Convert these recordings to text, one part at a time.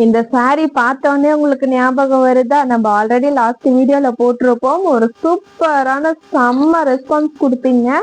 இந்த சாரி பார்த்தோன்னே உங்களுக்கு ஞாபகம் வருதா? நம்ம ஆல்ரெடி லாஸ்ட் வீடியோல போட்டிருப்போம். ஒரு சூப்பரான செம்ம ரெஸ்பான்ஸ் கொடுத்தீங்க.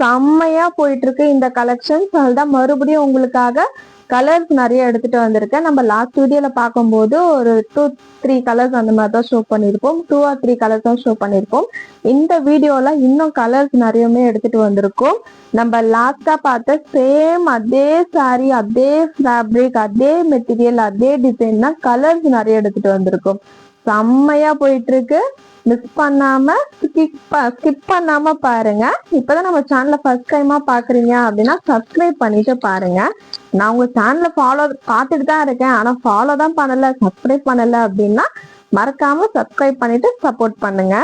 செம்மையா போயிட்டு இருக்கு இந்த கலெக்ஷன்ஸ். அதுதான் மறுபடியும் உங்களுக்காக கலர்ஸ் நிறைய எடுத்துட்டு வந்திருக்கேன். நம்ம லாஸ்ட் வீடியோல பார்க்கும்போது ஒரு 2-3 கலர்ஸ் அந்த மாதிரி தான் ஷோ பண்ணியிருப்போம். 2 or 3 கலர்ஸ் தான் ஷோ பண்ணியிருப்போம். இந்த வீடியோல இன்னும் கலர்ஸ் நிறையவே எடுத்துட்டு வந்திருக்கோம். நம்ம லாஸ்டா பார்த்த சேம் அதே சாரி, அதே ஃபேப்ரிக், அதே மெட்டீரியல், அதே டிசைன் தான் கலர்ஸ் நிறைய எடுத்துட்டு வந்திருக்கோம். செம்மையா போயிட்டு இருக்கு. மிஸ் பண்ணாம ஸ்கிப் பண்ணாம பாருங்க. இப்பதான் நம்ம சேனலை ஃபர்ஸ்ட் டைமா பாக்குறீங்க அப்படின்னா சப்ஸ்கிரைப் பண்ணிட்டு பாருங்க. நான் உங்க சேனலை பார்த்துட்டு தான் இருக்கேன், ஆனா ஃபாலோ தான் பண்ணல, சப்ஸ்கிரைப் பண்ணல அப்படின்னா மறக்காம சப்ஸ்கிரைப் பண்ணிட்டு சப்போர்ட் பண்ணுங்க.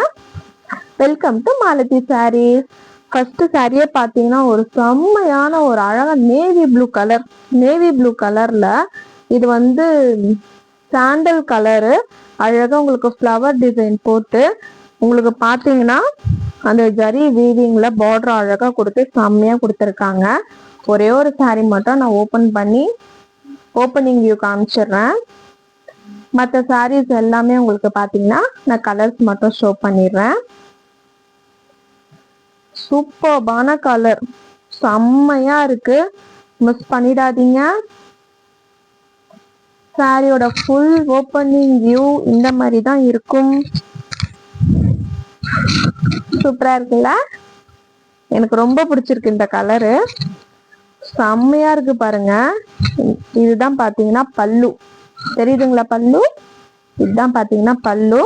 Welcome to Malathi sarees. First சாரியே பாத்தீங்கன்னா ஒரு செம்மையான ஒரு அழகா நேவி ப்ளூ கலர்ல இது சாண்டல் கலரு. அழகா உங்களுக்கு ஃப்ளவர் டிசைன் போட்டு உங்களுக்கு பாத்தீங்கன்னா அந்த ஜரி வீவிங்ல பார்டர் அழகா கொடுத்து செம்மையா கொடுத்துருக்காங்க. ஒரே ஒரு சாரி மட்டும் நான் ஓப்பனிங் வியூ காமிச்சிடுறேன். மற்ற சாரீஸ் எல்லாமே உங்களுக்கு பாத்தீங்கன்னா நான் கலர்ஸ் மட்டும் ஷோ பண்ணிடுறேன். சூப்பர்பான கலர், செம்மையா இருக்கு, மிஸ் பண்ணிடாதீங்க. சாரியோட ஃபுல் ஓப்பனிங் வியூ இந்த மாதிரி தான் இருக்கும். சூப்பரா இருக்குல்ல? எனக்கு ரொம்ப பிடிச்சிருக்கு இந்த கலரு, செம்மையா இருக்கு பாருங்க. இதுதான் பாத்தீங்கன்னா பல்லு, தெரியுதுங்களா? பல்லு இதுதான் பாத்தீங்கன்னா பல்லு.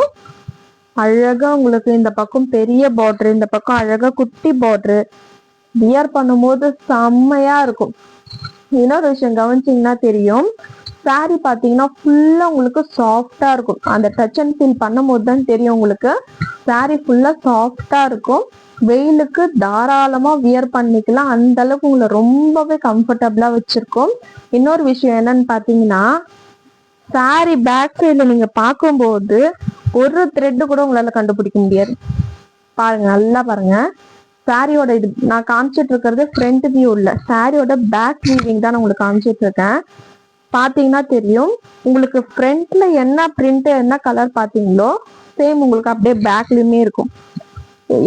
அழகா உங்களுக்கு இந்த பக்கம் பெரிய பார்டர், இந்த பக்கம் அழகா குட்டி பார்டர். வியர் பண்ணும்போது செம்மையா இருக்கும். இன்னொரு விஷயம் கவனிச்சிங்கன்னா தெரியும், சாரி பாத்தீங்கன்னா ஃபுல்லா உங்களுக்கு சாஃப்டா இருக்கும். அந்த டச் அண்ட் ஃபீல் பண்ணும்போது தான் தெரியும் உங்களுக்கு. சாரி ஃபுல்லா சாஃப்டா இருக்கும். வெயிலுக்கு தாராளமா வியர் பண்ணிக்கலாம். அந்த அளவுக்கு உங்களை ரொம்பவே கம்ஃபர்டபுளா வச்சிருக்கோம். இன்னொரு விஷயம் என்னன்னு பாத்தீங்கன்னா, சாரி பேக் சைட்ல நீங்க பார்க்கும்போது ஒரு த்ரெட் கூட உங்களால கண்டுபிடிக்க முடியாது. பாருங்க, நல்லா பாருங்க. சாரியோட இது நான் காமிச்சிட்டு இருக்கிறது ஃப்ரண்ட் வியூ இல்ல, சாரியோட பேக் வீவிங் தான் நான் உங்களுக்கு காமிச்சிட்டு இருக்கேன். பாத்தீங்கன்னா தெரியும் உங்களுக்கு ஃப்ரண்ட்ல என்ன பிரிண்ட் என்ன கலர் பாத்தீங்களோ சேம் உங்களுக்கு அப்படியே பேக்லயுமே இருக்கும்.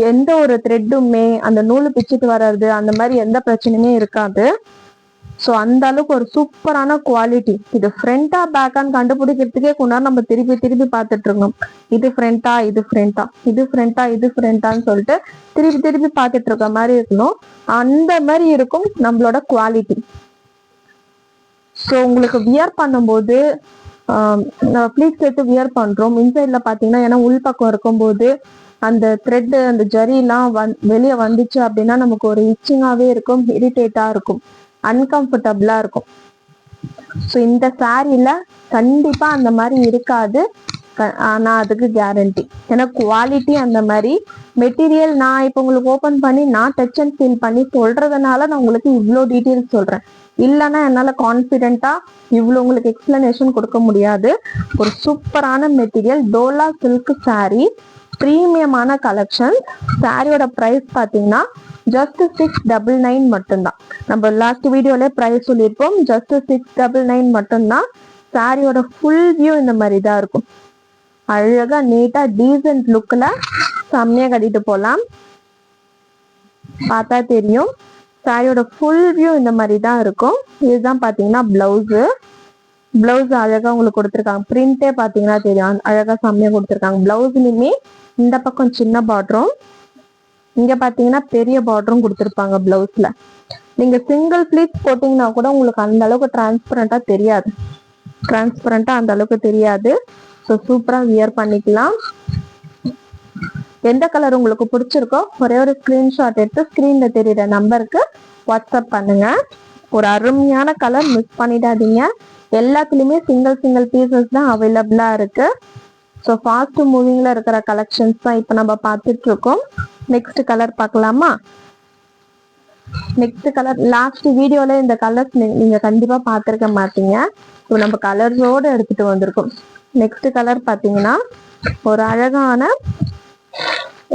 எந்த ஒரு த்ரெட்டுமே அந்த நூலு பிச்சுட்டு வர்றது அந்த மாதிரி எந்த பிரச்சனையுமே இருக்காது. ஸோ அந்த அளவுக்கு ஒரு சூப்பரான குவாலிட்டி. இது ஃப்ரண்டா பேக்கான்னு கண்டுபிடிக்கிறதுக்கே கொண்டாந்து நம்ம திருப்பி பார்த்துட்டு இருக்கோம். இது ஃப்ரண்டான்னு சொல்லிட்டு திருப்பி பார்த்துட்டு இருக்க மாதிரி இருக்கணும். அந்த மாதிரி இருக்கும் நம்மளோட குவாலிட்டி. ஸோ உங்களுக்கு வியர் பண்ணும்போது ப்ளீஸ் சேர்த்து வியர் பண்றோம். இன்சைட்ல பாத்தீங்கன்னா ஏன்னா உள் பக்கம் இருக்கும்போது அந்த த்ரெட் அந்த ஜரியெல்லாம் வெளியே வந்துச்சு அப்படின்னா நமக்கு ஒரு இச்சிங்காவே இருக்கும், இரிட்டேட்டா இருக்கும், அன்கம்ஃபர்டபுளா இருக்கும். ஸோ இந்த சாரியில கண்டிப்பா அந்த மாதிரி இருக்காது. நான் அதுக்கு கேரண்டி. ஏன்னா குவாலிட்டி அந்த மாதிரி. மெட்டீரியல் நான் இப்போ உங்களுக்கு ஓப்பன் பண்ணி நான் டச் அண்ட் ஃபீல் பண்ணி சொல்றதுனால நான் உங்களுக்கு இவ்வளோ டீட்டெயில்ஸ் சொல்றேன். இல்லைன்னா என்னால கான்ஃபிடென்ட்டா இவ்வளோ உங்களுக்கு எக்ஸ்பிளனேஷன் கொடுக்க முடியாது. ஒரு சூப்பரான மெட்டீரியல் டோலா சில்க் சாரி, பிரீமியமான கலெக்ஷன். சாரியோட பிரைஸ் பாத்தீங்கன்னா ஜஸ்ட் 699 மட்டும்தான். நம்ம லாஸ்ட் வீடியோல பிரைஸ் சொல்லியிருப்போம். ஜஸ்ட் 699 மட்டும்தான். சாரியோட ஃபுல் வியூ இந்த மாதிரி தான் இருக்கும். அழகா நீட்டா டீசன்ட் லுக்ல செம்மையா கட்டிட்டு போலாம். பார்த்தா தெரியும் சாரியோட ஃபுல் வியூ இந்த மாதிரி தான் இருக்கும். இதுதான் பாத்தீங்கன்னா பிளவுஸ் அழகா உங்களுக்கு கொடுத்துருக்காங்க. பிரிண்டே பாத்தீங்கன்னா தெரியும் அழகா செம்மையா கொடுத்துருக்காங்க. பிளவுஸ்லயுமே இந்த பக்கம் சின்ன பார்டரும் இங்க பாத்தீங்கன்னா பெரிய பார்டரும் கொடுத்துருப்பாங்க. பிளவுஸ்ல நீங்க சிங்கிள் பிளீட் போட்டீங்கன்னா கூட உங்களுக்கு அந்த அளவுக்கு டிரான்ஸ்பரண்டா அந்த அளவுக்கு தெரியாது. ஸோ சூப்பரா வியர் பண்ணிக்கலாம். எந்த கலர் உங்களுக்கு பிடிச்சிருக்கோ ஒரே ஒரு ஸ்கிரீன்ஷாட் எடுத்து ஸ்கிரீன்ல தெரியுற நம்பருக்கு வாட்ஸ்அப் பண்ணுங்க. ஒரு அருமையான கலர், மிஸ் பண்ணிடாதீங்க. எல்லாத்துலயுமே சிங்கிள் பீசஸ் தான் அவைலபிளா இருக்கு. ஸோ ஃபாஸ்ட் மூவிங்ல இருக்கிற கலெக்ஷன்ஸ் தான் இப்போ நம்ம பார்த்துட்டு இருக்கோம். நெக்ஸ்ட் கலர் பார்க்கலாமா? நெக்ஸ்ட் கலர் லாஸ்ட் வீடியோல இந்த கலர்ஸ் நீங்க கண்டிப்பா பார்த்திருக்க மாட்டீங்க. ஸோ நம்ம கலர்ஸோட எடுத்துட்டு வந்திருக்கோம். நெக்ஸ்ட் கலர் பாத்தீங்கன்னா ஒரு அழகான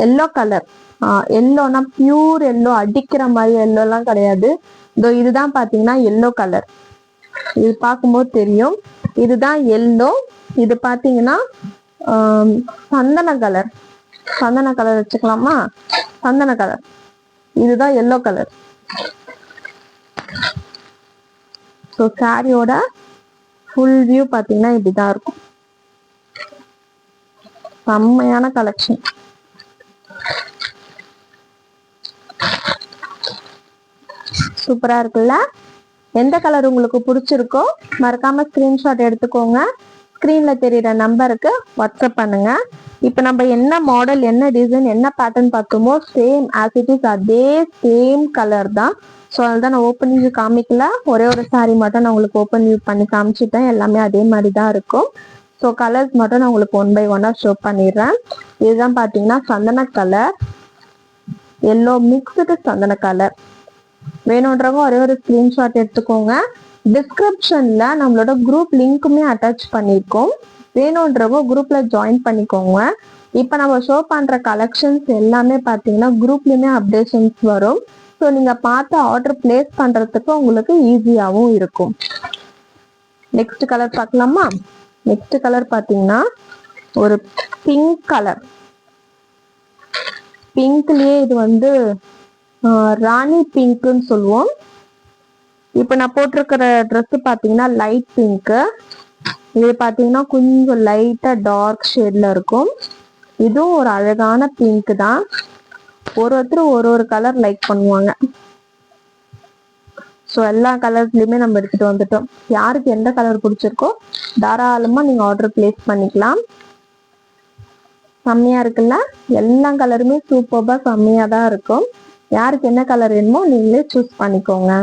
எல்லோ கலர். எல்லோனா பியூர் எல்லோ, அடிக்கிற மாதிரி எல்லோலாம் கிடையாது. இதுதான் பாத்தீங்கன்னா எல்லோ கலர். இது பார்க்கும்போது தெரியும். இதுதான் எல்லோ. இது பாத்தீங்கன்னா சந்தன கலர். சந்தன கலர் வச்சுக்கலாமா? சந்தன கலர். இதுதான் எல்லோ கலர். ஸோ சாரியோட ஃபுல் வியூ பாத்தீங்கன்னா இப்படிதான் இருக்கும். செம்மையான கலெக்ஷன். சூப்பரா இருக்குல்ல? எந்த கலர் உங்களுக்கு பிடிச்சிருக்கோ மறக்காம ஸ்கிரீன்ஷாட் எடுத்துக்கோங்க. ஸ்கிரீன்ல தெரியுற நம்பருக்கு வாட்ஸ்அப் பண்ணுங்க. இப்ப நம்ம என்ன மாடல், என்ன டிசைன், என்ன பேட்டர்ன் பார்த்தோமோ சேம் ஆஸ் இட் இஸ் அதே சேம் கலர் தான். ஸோ அதுதான் நான் ஓப்பன் வியூ காமிக்கல. ஒரே ஒரு சாரி மட்டும் நான் உங்களுக்கு ஓப்பன் வியூ பண்ணி காமிச்சிட்டேன். எல்லாமே அதே மாதிரி தான் இருக்கும். ஸோ கலர்ஸ் மட்டும் நான் உங்களுக்கு 1 by 1 ஷோ பண்ணிடுறேன். இதுதான் பார்த்தீங்கன்னா சந்தன கலர், எல்லோ மிக்ஸ்டு சந்தன கலர். வேணுன்றவங்க ஒரே ஒரு ஸ்கிரீன்ஷாட் எடுத்துக்கோங்க. டிஸ்கிரிப்ஷன்ல நம்மளோட குரூப் லிங்க்குமே அட்டாச் பண்ணியிருக்கோம். வேணுன்றவங்க குரூப்ல ஜாயின் பண்ணிக்கோங்க. இப்போ நம்ம ஷோ பண்ற கலெக்ஷன்ஸ் எல்லாமே பார்த்தீங்கன்னா குரூப்லயுமே அப்டேஷன்ஸ் வரும். ஸோ நீங்க பார்த்து ஆர்டர் பிளேஸ் பண்றதுக்கு உங்களுக்கு ஈஸியாகவும் இருக்கும். நெக்ஸ்ட் கலர் பார்க்கலாமா? நெக்ஸ்ட் கலர் பார்த்தீங்கன்னா ஒரு பிங்க் கலர். பிங்க்லயே இது வந்து ராணி பிங்க்னு சொல்லுவோம். இப்ப நான் போட்டிருக்கிற ட்ரெஸ் பாத்தீங்கன்னா லைட் பிங்க். இது பாத்தீங்கன்னா கொஞ்சம் லைட்டா டார்க் ஷேட்ல இருக்கும். இதுவும் ஒரு அழகான பிங்க் தான். ஒருத்தர் ஒரு கலர் லைக் பண்ணுவாங்க. ஸோ எல்லா கலர்ஸ்லயுமே நம்ம எடுத்துட்டு வந்துட்டோம். யாருக்கு எந்த கலர் பிடிச்சிருக்கோ தாராளமா நீங்க ஆர்டர் பிளேஸ் பண்ணிக்கலாம். செம்மையா இருக்குல்ல? எல்லா கலருமே சூப்பர்பா செம்மையா தான் இருக்கும். யாருக்கு என்ன கலர் வேணுமோ நீங்களே சூஸ் பண்ணிக்கோங்க.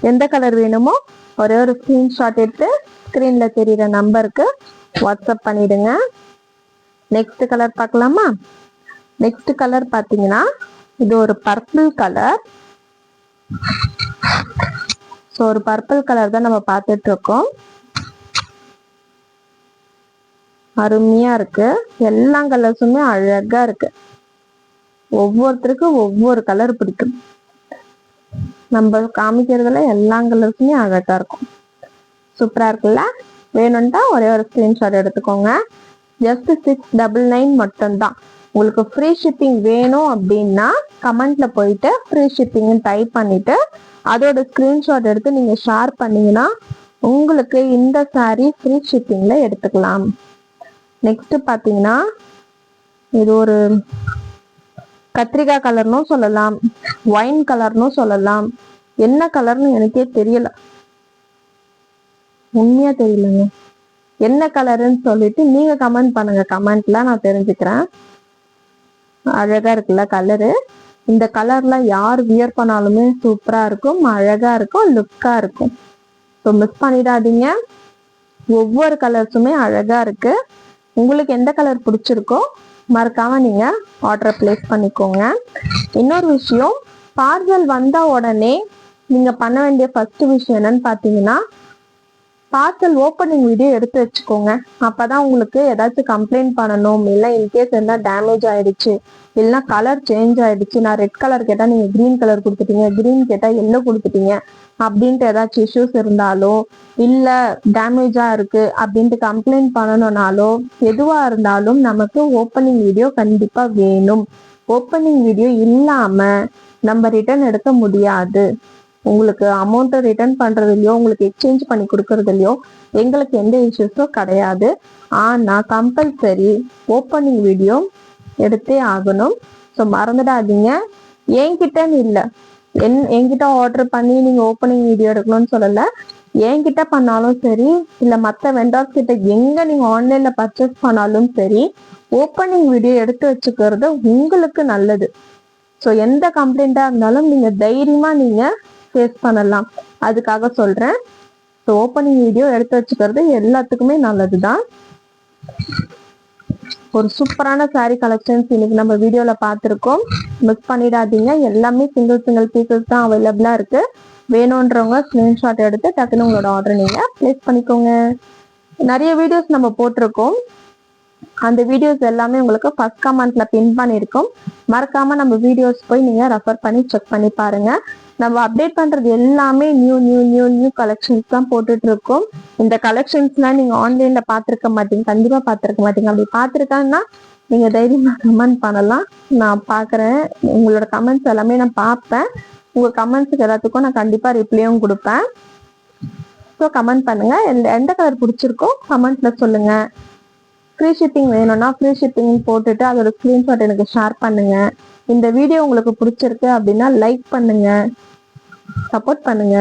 எந்த கலர் வேணுமோ ஒரே ஒரு ஸ்கிரீன்ஷாட் எடுத்து ஸ்கிரீன்ல தெரியுற நம்பருக்கு வாட்ஸ்அப் பண்ணிடுங்க. நெக்ஸ்ட் கலர் பார்க்கலாமா? நெக்ஸ்ட் கலர் பாத்தீங்கன்னா இது ஒரு பர்பிள் கலர். ஸோ ஒரு பர்பிள் கலர் தான் நம்ம பார்த்துட்டு இருக்கோம். அருமையா இருக்கு. எல்லா கலர்ஸுமே அழகா இருக்கு. ஒவ்வொருத்தருக்கும் ஒவ்வொரு கலர் பிடிக்கும். நம்ம காமிக்கிறதுல எல்லா கலர்ஸுமே அழகா இருக்கும். சூப்பரா இருக்குல்ல? வேணும்ட்டா ஒரே ஒரு ஸ்கிரீன்ஷாட் எடுத்துக்கோங்க. ஜஸ்ட் 699 மட்டும்தான். உங்களுக்கு ஃப்ரீ ஷிப்பிங் வேணும் அப்படின்னா கமெண்ட்ல போயிட்டு ஃப்ரீ ஷிப்பிங் டைப் பண்ணிட்டு அதோட ஸ்கிரீன்ஷாட் எடுத்து நீங்க ஷேர் பண்ணீங்கன்னா உங்களுக்கு இந்த சாரி ஃப்ரீ ஷிப்பிங்ல எடுத்துக்கலாம். நெக்ஸ்ட் பாத்தீங்கன்னா இது ஒரு கத்திரிக்காய் கலர்னும் சொல்லலாம், ஒயின் கலர்னும் சொல்லலாம். என்ன கலர்னு எனக்கே தெரியல, உண்மையா தெரியலங்க. என்ன கலருன்னு சொல்லிட்டு நீங்க கமெண்ட் பண்ணுங்க. கமெண்ட்ல நான் தெரிஞ்சுக்கிறேன். அழகா இருக்குல்ல கலரு? இந்த கலர்ல யார் வியர் பண்ணாலுமே சூப்பரா இருக்கும், அழகா இருக்கும், லுக்கா இருக்கும். ஸோ மிஸ் பண்ணிடாதீங்க. ஒவ்வொரு கலர்ஸுமே அழகா இருக்கு. உங்களுக்கு எந்த கலர் பிடிச்சிருக்கோ மறக்காம நீங்க ஆர்டர் பிளேஸ் பண்ணிக்கோங்க. இன்னொரு விஷயம், பார்சல் வந்த உடனே நீங்க பண்ண வேண்டிய ஃபர்ஸ்ட் விஷயம் என்னன்னு பாத்தீங்கன்னா பார்சல் ஓப்பனிங் வீடியோ எடுத்து வச்சுக்கோங்க. அப்பதான் உங்களுக்கு ஏதாச்சும் கம்ப்ளைண்ட் பண்ணணும், இல்லை இன்கேஸ் என்ன டேமேஜ் ஆயிடுச்சு, இல்லைன்னா கலர் சேஞ்ச் ஆயிடுச்சு, நான் ரெட் கலர் கேட்டா நீங்க கிரீன் கலர் கொடுத்துட்டீங்க, கிரீன் கேட்டா எல்லோ கொடுத்துட்டீங்க அப்படின்ட்டு ஏதாச்சும் இஷ்யூஸ் இருந்தாலோ இல்ல டேமேஜா இருக்கு அப்படின்ட்டு கம்ப்ளைண்ட் பண்ணணும்னாலோ எதுவா இருந்தாலும் நமக்கு ஓப்பனிங் வீடியோ கண்டிப்பா வேணும். ஓப்பனிங் வீடியோ இல்லாம நம்ம ரிட்டர்ன் எடுக்க முடியாது. உங்களுக்கு அமௌண்ட்டை ரிட்டர்ன் பண்றதுலயோ உங்களுக்கு எக்ஸ்சேஞ்ச் பண்ணி கொடுக்கறதுலயோ எங்களுக்கு எந்த இஷ்யூஸும் கிடையாது. ஆனா கம்பல்சரி ஓப்பனிங் வீடியோ எடுத்தே ஆகணும். ஸோ மறந்துடாதீங்க. என்கிட்டன்னு இல்லை, என்கிட்ட ஆர்டர் பண்ணி நீங்க ஓப்பனிங் வீடியோ எடுக்கணும்னு சொல்லல. என்கிட்ட பண்ணாலும் சரி, இல்ல மற்ற வெண்டார்ஸ் கிட்ட எங்க நீங்க ஆன்லைன்ல பர்ச்சேஸ் பண்ணாலும் சரி, ஓப்பனிங் வீடியோ எடுத்து வச்சுக்கிறது உங்களுக்கு நல்லது. ஸோ எந்த கம்ப்ளைண்டா இருந்தாலும் நீங்க தைரியமா நீங்க ஃபேஸ் பண்ணலாம். அதுக்காக சொல்றேன். ஸோ ஓப்பனிங் வீடியோ எடுத்து வச்சுக்கிறது எல்லாத்துக்குமே நல்லதுதான். ஒரு சூப்பரான சாரி கலெக்ஷன்ஸ் இன்னைக்கு நம்ம வீடியோல பார்த்துருக்கோம். மிஸ் பண்ணிடாதீங்க. எல்லாமே சிங்கிள் பீசஸ் தான் அவைலபிளா இருக்கு. வேணுன்றவங்க ஸ்கிரீன்ஷாட் எடுத்து டக்குன்னு உங்களோட ஆர்டர் நீங்க பிளேஸ் பண்ணிக்கோங்க. நிறைய வீடியோஸ் நம்ம போட்டிருக்கோம். அந்த வீடியோஸ் எல்லாமே உங்களுக்கு ஃபர்ஸ்ட் கமெண்ட்ல பின் பண்ணியிருக்கோம். மறக்காம நம்ம வீடியோஸ் போய் நீங்க ரெஃபர் பண்ணி செக் பண்ணி பாருங்க. நம்ம அப்டேட் பண்றது எல்லாமே new new new new collections தான் போட்டுட்டு இருக்கோம். இந்த கலெக்ஷன்ஸ்லாம் நீங்க ஆன்லைன்ல பாத்திருக்க மாட்டீங்க, கண்டிப்பா பாத்திருக்க மாட்டீங்க. அப்படி பாத்திருக்காங்கன்னா நீங்க தைரியமா கமெண்ட் பண்ணலாம். நான் பாக்குறேன், உங்களோட கமெண்ட்ஸ் எல்லாமே நான் பார்ப்பேன். உங்க கமெண்ட்ஸுக்கு எல்லாத்துக்கும் நான் கண்டிப்பா ரிப்ளையும் கொடுப்பேன். ஸோ கமெண்ட் பண்ணுங்க, எந்த கலர் பிடிச்சிருக்கோ கமெண்ட்ல சொல்லுங்க. ஃப்ரீ ஷிப்பிங் வேணும்னா ஃப்ரீ ஷிப்பிங் போட்டுட்டு அதோட ஸ்கிரீன்ஷாட் எனக்கு ஷேர் பண்ணுங்க. இந்த வீடியோ உங்களுக்கு பிடிச்சிருக்கு அப்படின்னா லைக் பண்ணுங்க, சப்போர்ட் பண்ணுங்க.